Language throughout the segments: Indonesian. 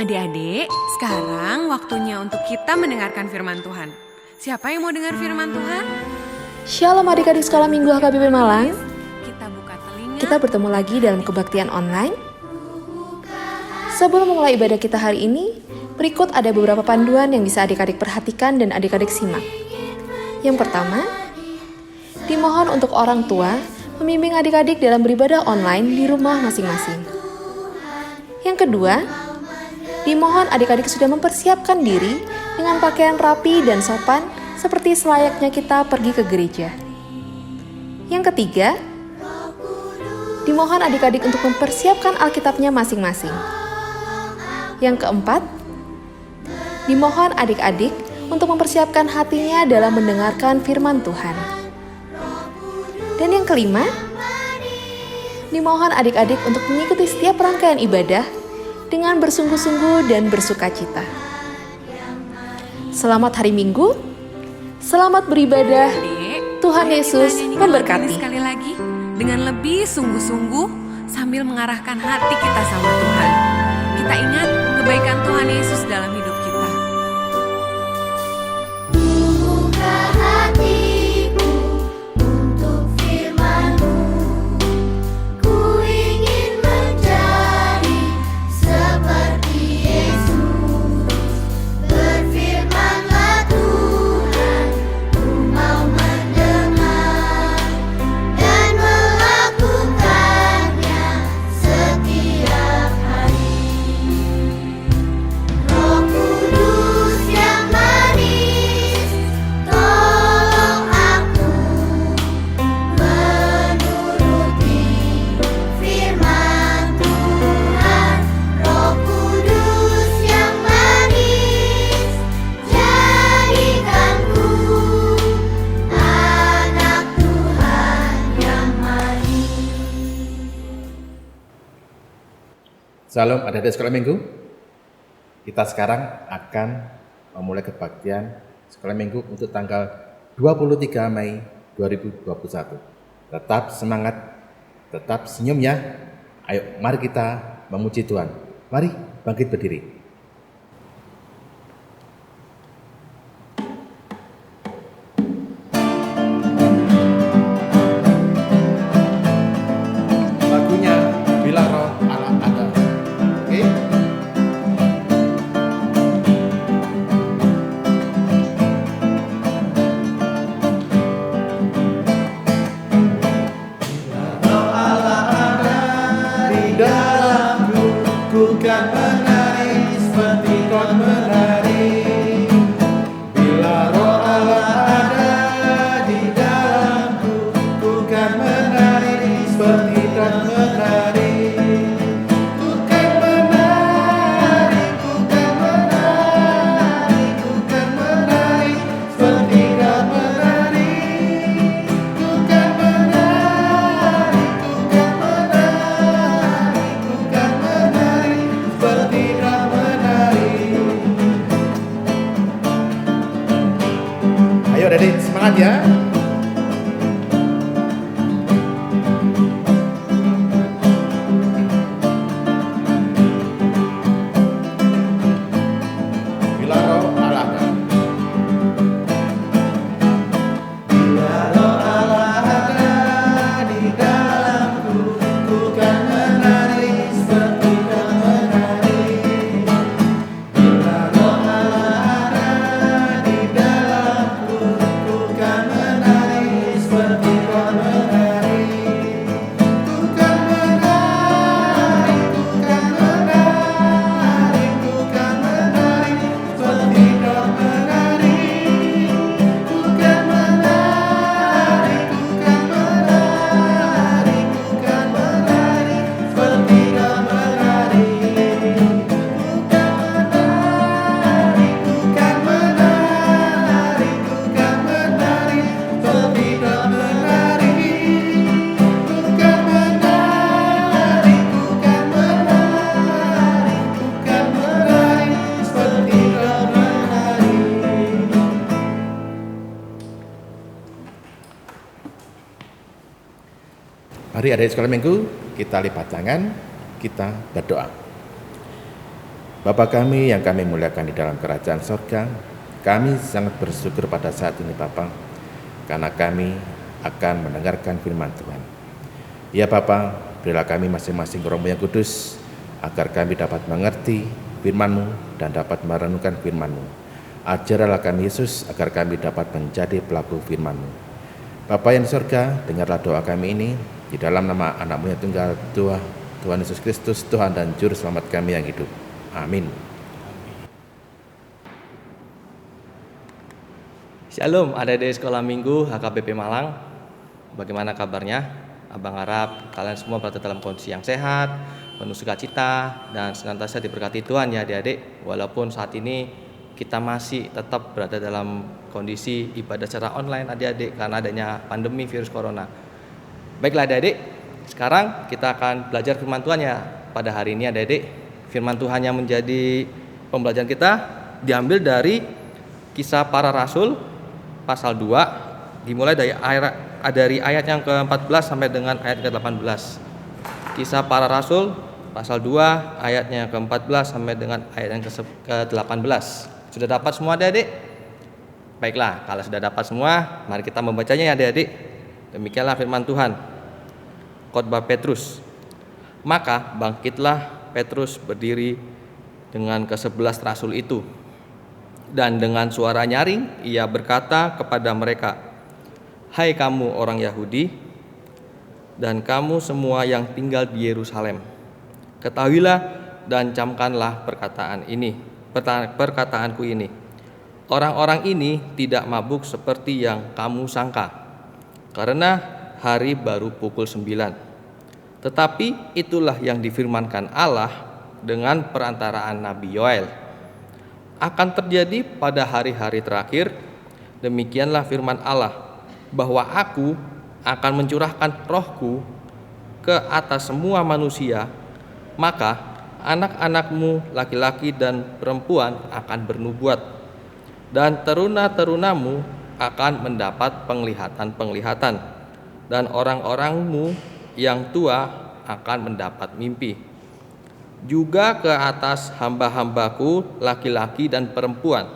Adik-adik, sekarang waktunya untuk kita mendengarkan firman Tuhan. Siapa yang mau dengar firman Tuhan? Shalom adik-adik sekolah minggu HKBP Malang. Kita buka telinga. Kita bertemu lagi dalam kebaktian online. Sebelum memulai ibadah kita hari ini, berikut ada beberapa panduan yang bisa adik-adik perhatikan dan adik-adik simak. Yang pertama, dimohon untuk orang tua membimbing adik-adik dalam beribadah online di rumah masing-masing. Yang kedua, dimohon adik-adik sudah mempersiapkan diri dengan pakaian rapi dan sopan seperti selayaknya kita pergi ke gereja. Yang ketiga, dimohon adik-adik untuk mempersiapkan Alkitabnya masing-masing. Yang keempat, dimohon adik-adik untuk mempersiapkan hatinya dalam mendengarkan firman Tuhan. Dan yang kelima, dimohon adik-adik untuk mengikuti setiap rangkaian ibadah dengan bersungguh-sungguh dan bersukacita. Selamat hari Minggu, selamat beribadah, Adik, Tuhan mari Yesus kita nyanyikan lagu ini memberkati. sekali lagi dengan lebih sungguh-sungguh sambil mengarahkan hati kita sama Tuhan. Kita ingat kebaikan Tuhan Yesus dalam hidup kita. Buka hatiku untuk firman-Mu, ku ingin menjadi seperti Yesus. Berfirmanlah Tuhan, ku mau mendengar dan melakukannya setiap hari. Roh Kudus yang manis, tolong aku menuruti firman Tuhan. Roh Kudus yang manis, jadikanku anak Tuhan yang manis. Salam adik-adik sekolah minggu. Kita sekarang akan memulai kebaktian sekolah minggu untuk tanggal 23 Mei 2021. Tetap semangat, tetap senyum ya. Ayo mari kita memuji Tuhan. Mari bangkit berdiri. Lagunya Bila Roh Allah Ada. Oke? Di dalamku, ku kan menari seperti kau menari. Bila Roh Allah ada di dalamku, ku kan menari seperti kau menari. Ku kan menari, ku kan menari, ku kan menari seperti kau menari. Ku kan menari, ku kan menari, ku kan menari seperti kau menari. Ayo adik semangat ya. Bila Roh Allah ada. Bila Roh Allah ada di dalamku, ku kan menari seperti kau menari. Bila Roh Allah ada di dalamku, ku kan menari seperti kau menari. Ku kan menari, ku kan menari, ku kan menari seperti kau menari. Ku kan menari, ku kan menari, ku kan menari seperti kau menari. Ku kan menari, ku kan menari, ku kan menari seperti kau menari. Ku kan menari, ku kan menari, ku kan menari seperti kau menari. Mari adik sekolah minggu, kita lipat tangan, kita berdoa. Bapa kami yang kami muliakan di dalam kerajaan sorga, kami sangat bersyukur pada saat ini Bapa, karena kami akan mendengarkan firman Tuhan. Ya Bapa, berilah kami masing-masing Roh-Mu yang kudus, agar kami dapat mengerti firman-Mu dan dapat merenungkan firman-Mu. Ajaralah kami Yesus, agar kami dapat menjadi pelaku firman-Mu. Bapa yang di surga, dengarlah doa kami ini, di dalam nama anak-Mu yang tunggal, Tuhan Yesus Kristus, Tuhan dan Juru Selamat kami yang hidup. Amin. Shalom, adik-adik sekolah minggu HKBP Malang. Bagaimana kabarnya? Abang harap kalian semua berada dalam kondisi yang sehat, penuh sukacita, dan senantiasa diberkati Tuhan ya adik-adik. Walaupun saat ini kita masih tetap berada dalam kondisi ibadah secara online adik-adik karena adanya pandemi virus corona. Baiklah adik-adik, sekarang kita akan belajar firman Tuhan ya pada hari ini adik-adik. Firman Tuhan yang menjadi pembelajaran kita diambil dari Kisah Para Rasul pasal 2, dimulai dari ayat yang ke-14 sampai dengan ayat ke-18. Kisah Para Rasul pasal 2 ayatnya ke-14 sampai dengan ayat yang ke-18. Sudah dapat semua adik-adik? Baiklah, kalau sudah dapat semua, mari kita membacanya ya adik-adik. Demikianlah firman Tuhan. Khotbah Petrus. Maka bangkitlah Petrus berdiri dengan ke-11 rasul itu, dan dengan suara nyaring ia berkata kepada mereka, "Hai kamu orang Yahudi, dan kamu semua yang tinggal di Yerusalem, ketahuilah dan camkanlah perkataanku ini. Orang-orang ini tidak mabuk seperti yang kamu sangka, karena hari baru pukul 9. Tetapi itulah yang difirmankan Allah dengan perantaraan Nabi Yoel. Akan terjadi pada hari-hari terakhir, demikianlah firman Allah, bahwa aku akan mencurahkan rohku ke atas semua manusia, maka anak-anakmu laki-laki dan perempuan akan bernubuat, dan teruna-terunamu akan mendapat penglihatan-penglihatan, dan orang-orangmu yang tua akan mendapat mimpi. Juga ke atas hamba-hambaku laki-laki dan perempuan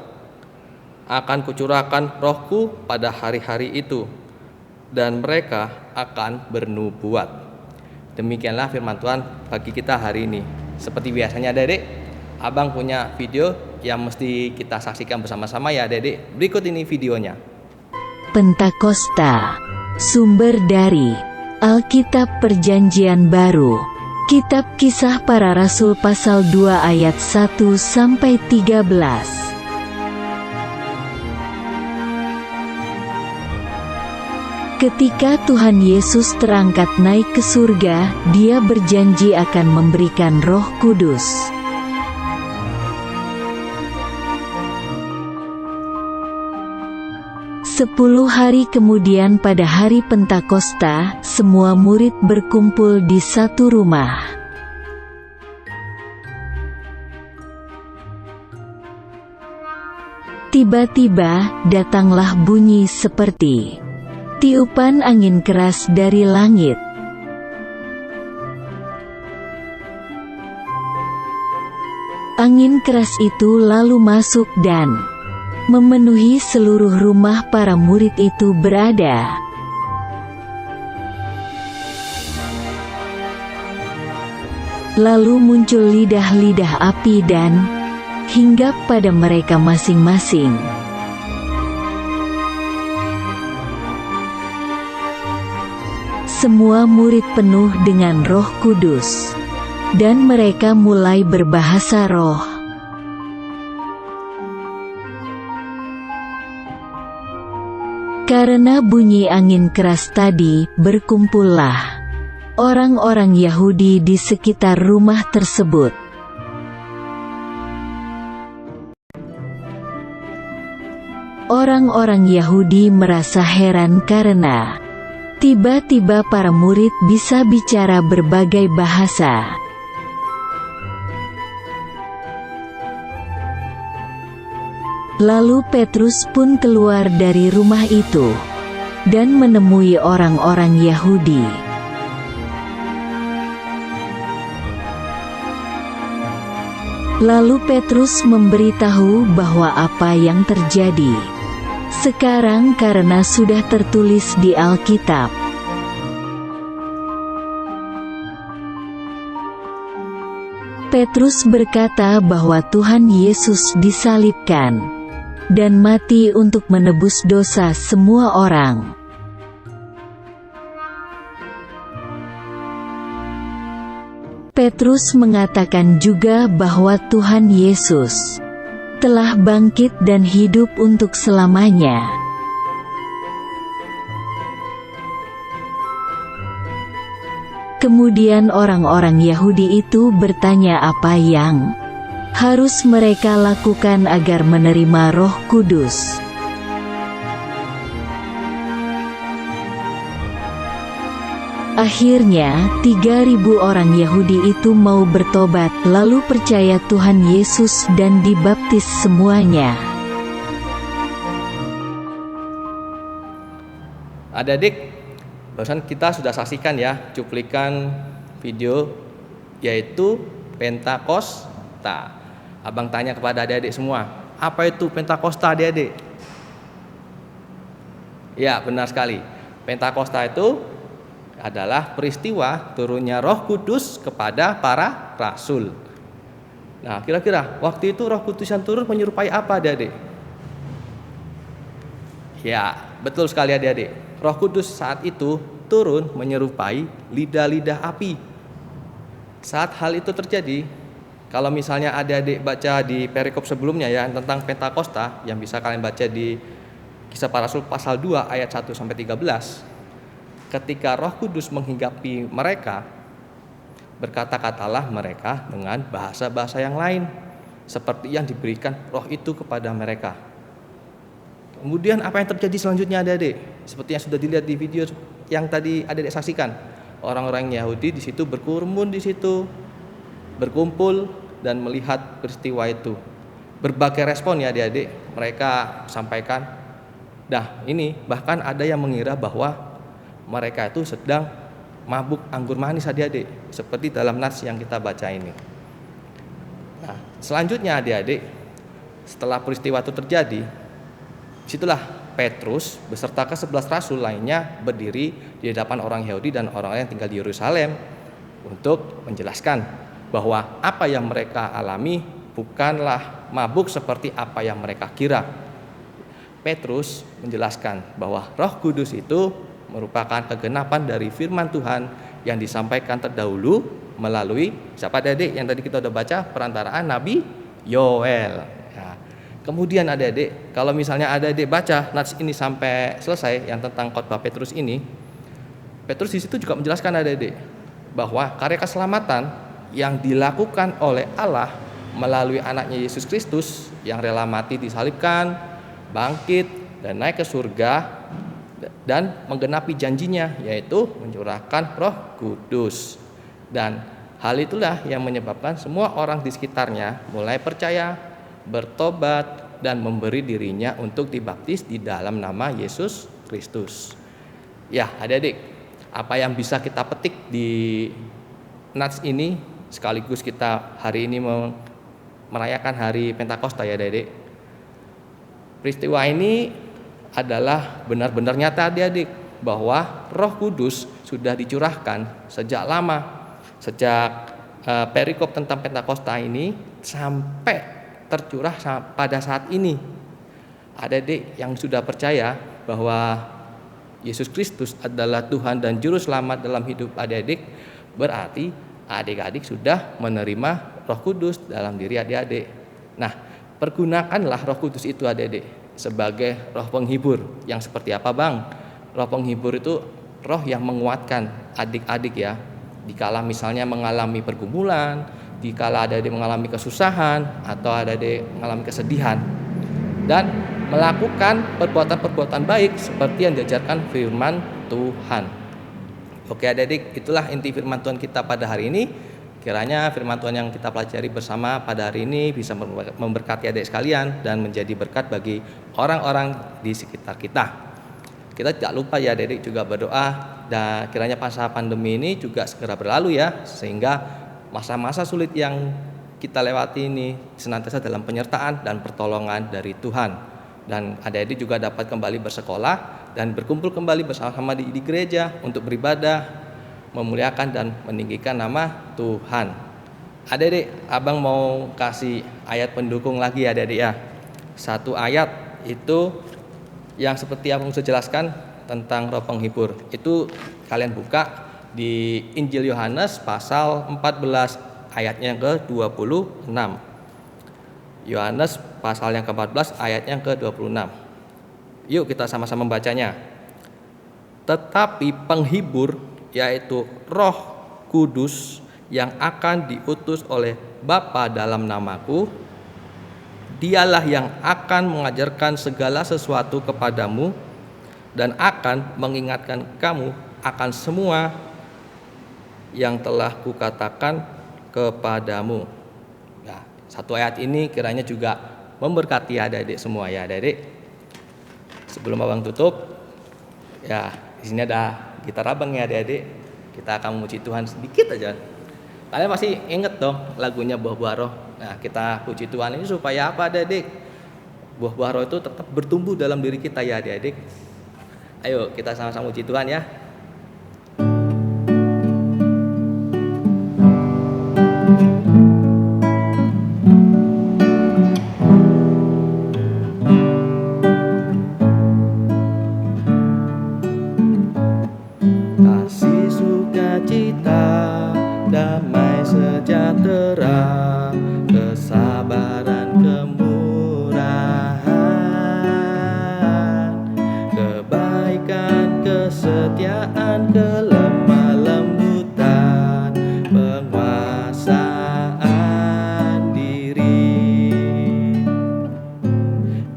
akan kucurahkan rohku pada hari-hari itu, dan mereka akan bernubuat." Demikianlah firman Tuhan bagi kita hari ini. Seperti biasanya adik-adik, abang punya video yang mesti kita saksikan bersama-sama ya adik-adik. Berikut ini videonya. Pentakosta. Sumber dari Alkitab Perjanjian Baru, Kitab Kisah Para Rasul pasal 2 ayat 1 sampai 13. Ketika Tuhan Yesus terangkat naik ke surga, Dia berjanji akan memberikan Roh Kudus. Sepuluh hari kemudian pada hari Pentakosta, semua murid berkumpul di satu rumah. Tiba-tiba, datanglah bunyi seperti tiupan angin keras dari langit. Angin keras itu lalu masuk dan memenuhi seluruh rumah para murid itu berada. Lalu muncul lidah-lidah api dan hinggap pada mereka masing-masing. Semua murid penuh dengan Roh Kudus, dan mereka mulai berbahasa roh. Karena bunyi angin keras tadi, berkumpullah orang-orang Yahudi di sekitar rumah tersebut. Orang-orang Yahudi merasa heran karena tiba-tiba para murid bisa bicara berbagai bahasa. Lalu Petrus pun keluar dari rumah itu dan menemui orang-orang Yahudi. Lalu Petrus memberitahu bahwa apa yang terjadi sekarang karena sudah tertulis di Alkitab. Petrus berkata bahwa Tuhan Yesus disalibkan dan mati untuk menebus dosa semua orang. Petrus mengatakan juga bahwa Tuhan Yesus telah bangkit dan hidup untuk selamanya. Kemudian orang-orang Yahudi itu bertanya apa yang harus mereka lakukan agar menerima Roh Kudus. Akhirnya, 3.000 orang Yahudi itu mau bertobat lalu percaya Tuhan Yesus dan dibaptis semuanya. Adik-adik, barusan kita sudah saksikan ya cuplikan video yaitu Pentakosta. Abang tanya kepada adik-adik semua, apa itu Pentakosta adik-adik? Ya, benar sekali. Pentakosta itu adalah peristiwa turunnya Roh Kudus kepada para rasul. Nah, kira-kira waktu itu Roh Kudus yang turun menyerupai apa adik-adik? Ya, betul sekali adik-adik. Roh Kudus saat itu turun menyerupai lidah-lidah api. Saat hal itu terjadi, kalau misalnya adik-adik baca di perikop sebelumnya ya tentang Pentakosta yang bisa kalian baca di Kisah Para Rasul pasal 2 ayat 1 sampai 13. Ketika Roh Kudus menghinggapi mereka, berkata-katalah mereka dengan bahasa-bahasa yang lain seperti yang diberikan Roh itu kepada mereka. Kemudian apa yang terjadi selanjutnya adik-adik? Seperti yang sudah dilihat di video yang tadi adik-adik saksikan. Orang-orang Yahudi di situ berkerumun di situ, berkumpul dan melihat peristiwa itu. Berbagai respon ya adik-adik mereka sampaikan. Nah, ini bahkan ada yang mengira bahwa mereka itu sedang mabuk anggur manis adik-adik, seperti dalam nas yang kita baca ini. Nah, selanjutnya adik-adik, setelah peristiwa itu terjadi, disitulah Petrus beserta ke-11 rasul lainnya berdiri di hadapan orang Yahudi dan orang-orang yang tinggal di Yerusalem untuk menjelaskan bahwa apa yang mereka alami bukanlah mabuk seperti apa yang mereka kira. Petrus menjelaskan bahwa Roh Kudus itu merupakan kegenapan dari firman Tuhan yang disampaikan terdahulu melalui siapa adik-adik yang tadi kita udah baca perantaraan Nabi Yoel. Ya. Kemudian adik-adik, kalau misalnya adik-adik baca nats ini sampai selesai yang tentang khotbah Petrus ini, Petrus di situ juga menjelaskan adik-adik bahwa karya keselamatan yang dilakukan oleh Allah melalui anaknya Yesus Kristus yang rela mati disalibkan, bangkit dan naik ke surga dan menggenapi janjinya yaitu mencurahkan Roh Kudus. Dan hal itulah yang menyebabkan semua orang di sekitarnya mulai percaya, bertobat dan memberi dirinya untuk dibaptis di dalam nama Yesus Kristus. Ya, adik-adik, apa yang bisa kita petik di nats ini sekaligus kita hari ini merayakan hari Pentakosta ya adik-adik. Peristiwa ini adalah benar-benar nyata adik-adik bahwa Roh Kudus sudah dicurahkan sejak lama, sejak perikop tentang Pentakosta ini sampai tercurah pada saat ini. Adik-adik yang sudah percaya bahwa Yesus Kristus adalah Tuhan dan Juru Selamat dalam hidup adik-adik, berarti adik-adik sudah menerima Roh Kudus dalam diri adik-adik. Nah, pergunakanlah Roh Kudus itu adik-adik sebagai roh penghibur yang seperti apa bang? Roh penghibur itu roh yang menguatkan adik-adik ya. Dikala misalnya mengalami pergumulan, dikala adik-adik mengalami kesusahan atau adik-adik mengalami kesedihan, dan melakukan perbuatan-perbuatan baik seperti yang diajarkan firman Tuhan. Oke adik-adik, itulah inti firman Tuhan kita pada hari ini. Kiranya firman Tuhan yang kita pelajari bersama pada hari ini bisa memberkati adik sekalian dan menjadi berkat bagi orang-orang di sekitar kita. Kita tidak lupa ya adik-adik juga berdoa dan kiranya masa pandemi ini juga segera berlalu ya, sehingga masa-masa sulit yang kita lewati ini senantiasa dalam penyertaan dan pertolongan dari Tuhan. Dan adik-adik juga dapat kembali bersekolah dan berkumpul kembali bersama-sama di gereja untuk beribadah, memuliakan dan meninggikan nama Tuhan. Adik-adik, abang mau kasih ayat pendukung lagi adik-adik ya. Satu ayat itu yang seperti abang sudah jelaskan tentang roh penghibur. Itu kalian buka di Injil Yohanes pasal 14 ayatnya yang ke-26. Yohanes pasal yang ke-14 ayatnya yang ke-26. Yuk kita sama-sama membacanya. Tetapi penghibur, yaitu Roh Kudus yang akan diutus oleh Bapa dalam namaku, Dialah yang akan mengajarkan segala sesuatu kepadamu dan akan mengingatkan kamu akan semua yang telah kukatakan kepadamu. Nah, satu ayat ini kiranya juga memberkati adik-adik semua ya adik-adik. Sebelum abang tutup, ya di sini ada gitar abang ya adik-adik. Kita akan memuji Tuhan sedikit aja. Kalian masih inget dong lagunya Buah-Buah Roh. Nah, kita puji Tuhan ini supaya apa adik-adik? Buah-buah roh itu tetap bertumbuh dalam diri kita ya adik-adik. Ayo kita sama-sama puji Tuhan ya. Kasih sukacita, damai sejahtera, kesabaran, kemurahan, kebaikan, kesetiaan, kelemah lembutan, penguasaan diri.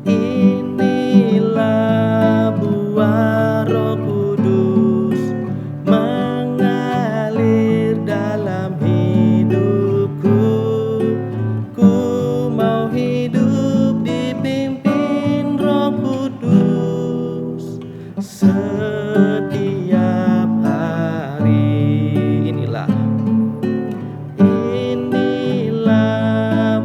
Inilah buah Roh Kudus mengalir dalam hidupku. Ku mau hidup dipimpin Roh Kudus setiap hari. Inilah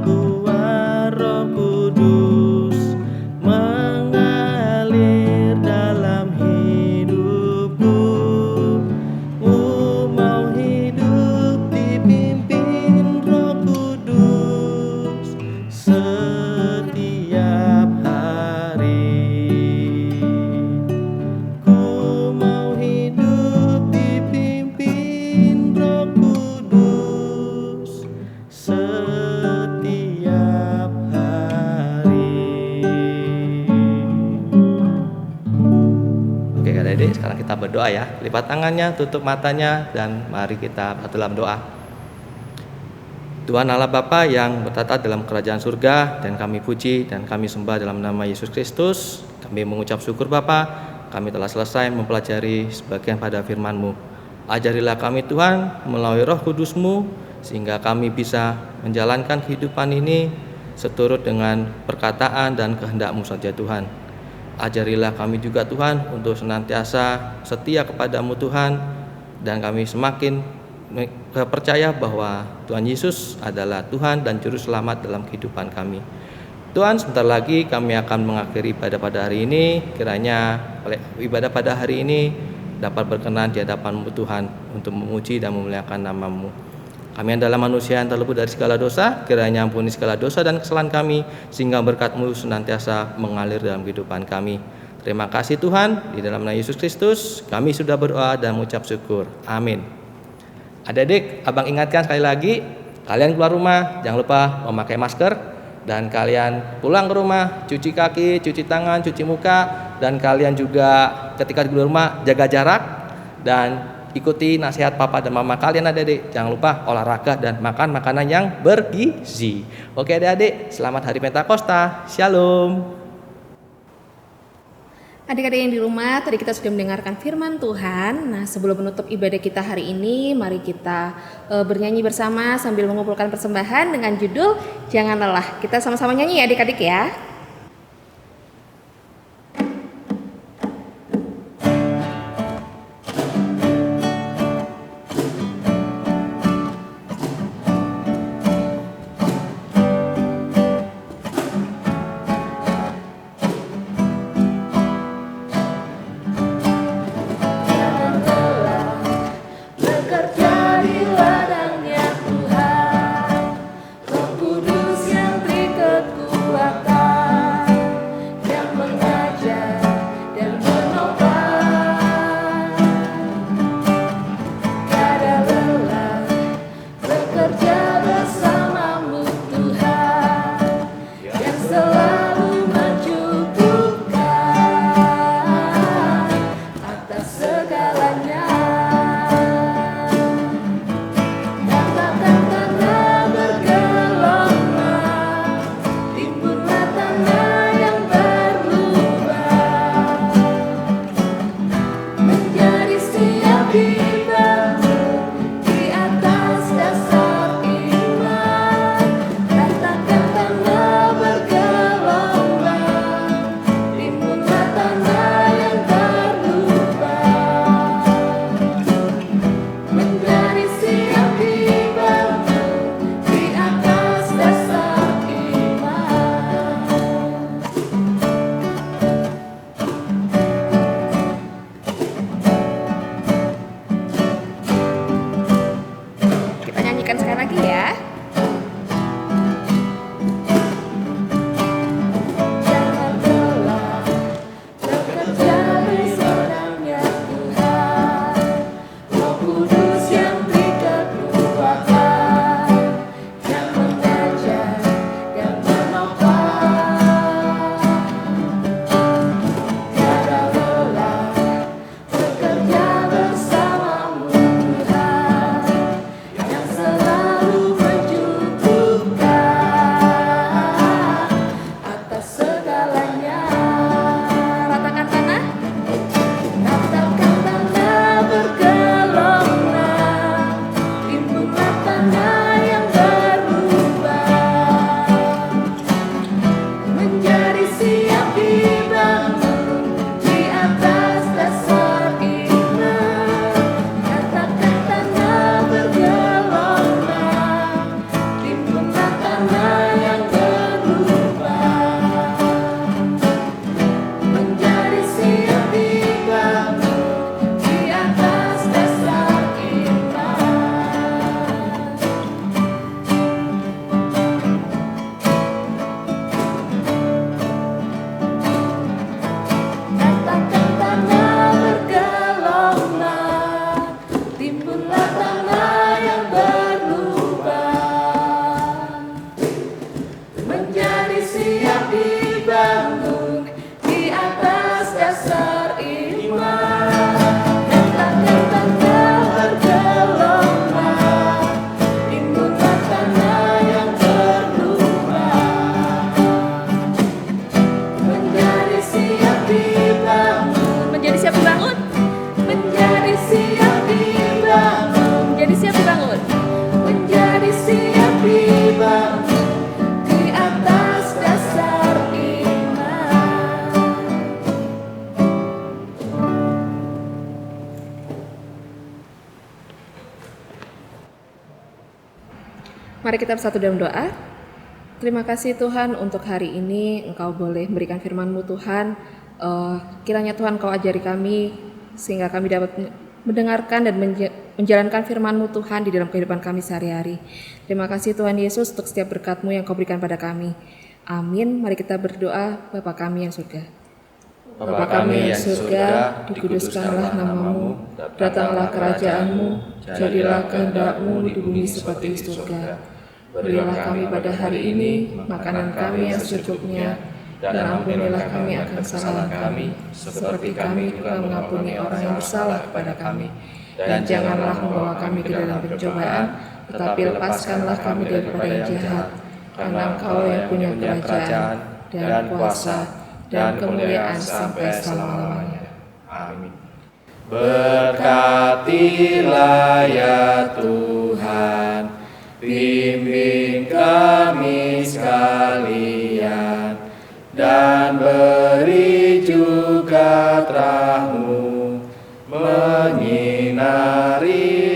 buah Roh Kudus mengalir dalam hidupku. Ku mau hidup dipimpin Roh Kudus setiap hari. Ku mau hidup dipimpin Roh Kudus setiap hari. Oke adik-adik, sekarang kita berdoa ya. Lipat tangannya, tutup matanya, dan mari kita bersatu dalam doa. Tuhan Allah Bapa yang bertata dalam kerajaan surga, dan kami puji dan kami sembah dalam nama Yesus Kristus. Kami mengucap syukur Bapa, kami telah selesai mempelajari sebagian pada firman-Mu. Ajarilah kami Tuhan melalui Roh Kudus-Mu, sehingga kami bisa menjalankan kehidupan ini seturut dengan perkataan dan kehendak-Mu saja Tuhan. Ajarilah kami juga Tuhan untuk senantiasa setia kepadamu Tuhan, dan kami semakin percaya bahwa Tuhan Yesus adalah Tuhan dan Juru Selamat dalam kehidupan kami. Tuhan, sebentar lagi kami akan mengakhiri ibadah pada hari ini. Kiranya ibadah pada hari ini dapat berkenan di hadapan-Mu Tuhan untuk memuji dan memuliakan nama-Mu. Kami adalah manusia yang terluput dari segala dosa. Kiranya ampuni segala dosa dan kesalahan kami, sehingga berkat-Mu senantiasa mengalir dalam kehidupan kami. Terima kasih Tuhan, di dalam nama Yesus Kristus kami sudah berdoa dan mengucap syukur. Amin. Adik-adik, abang ingatkan sekali lagi, kalian keluar rumah jangan lupa memakai masker, dan kalian pulang ke rumah cuci kaki, cuci tangan, cuci muka, dan kalian juga ketika di rumah jaga jarak dan ikuti nasihat papa dan mama kalian adik-adik. Jangan lupa olahraga dan makan makanan yang bergizi. Oke adik-adik, selamat hari Pentakosta. Shalom. Adik-adik yang di rumah, tadi kita sudah mendengarkan firman Tuhan. Nah, sebelum menutup ibadah kita hari ini, mari kita bernyanyi bersama sambil mengumpulkan persembahan dengan judul Jangan Lelah. Kita sama-sama nyanyi ya adik-adik ya. dibangun di atas dasar iman. Bentang-bentang bergelombang, timbunlah tanah yang berlubang. Menjadi siap dibangun. Menjadi siap dibangun. Menjadi siap dibangun. Menjadi siap dibangun. Menjadi siap dibangun di atas dasar iman. Mari kita bersatu dalam doa. Terima kasih Tuhan untuk hari ini Engkau boleh memberikan firman-Mu Tuhan. Kiranya Tuhan Kau ajari kami sehingga kami dapat mendengarkan dan menjalankan firman-Mu Tuhan di dalam kehidupan kami sehari-hari. Terima kasih Tuhan Yesus untuk setiap berkat-Mu yang Kau berikan pada kami. Amin. Mari kita berdoa. Bapa kami yang surga. Bapa kami yang surga, dikuduskanlah nama-Mu, datanglah kerajaan-Mu, jadilah kehendak-Mu di bumi seperti di surga. Berilah kami pada hari ini makanan kami yang secukupnya, dan ampunilah kami akan kesalahan kami, seperti kami juga mengampuni orang yang bersalah kepada kami. Dan janganlah membawa kami ke dalam pencobaan, tetapi lepaskanlah kami daripada yang jahat. Karena Engkau yang punya kerajaan, dan kuasa, dan kemuliaan sampai selama-lamanya. Amin. Berkatilah ya Tuhan, bimbing kami sekalian, dan beri juga terang-Mu menyinari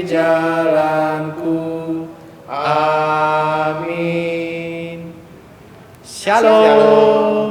jalanku. Amin. Shalom.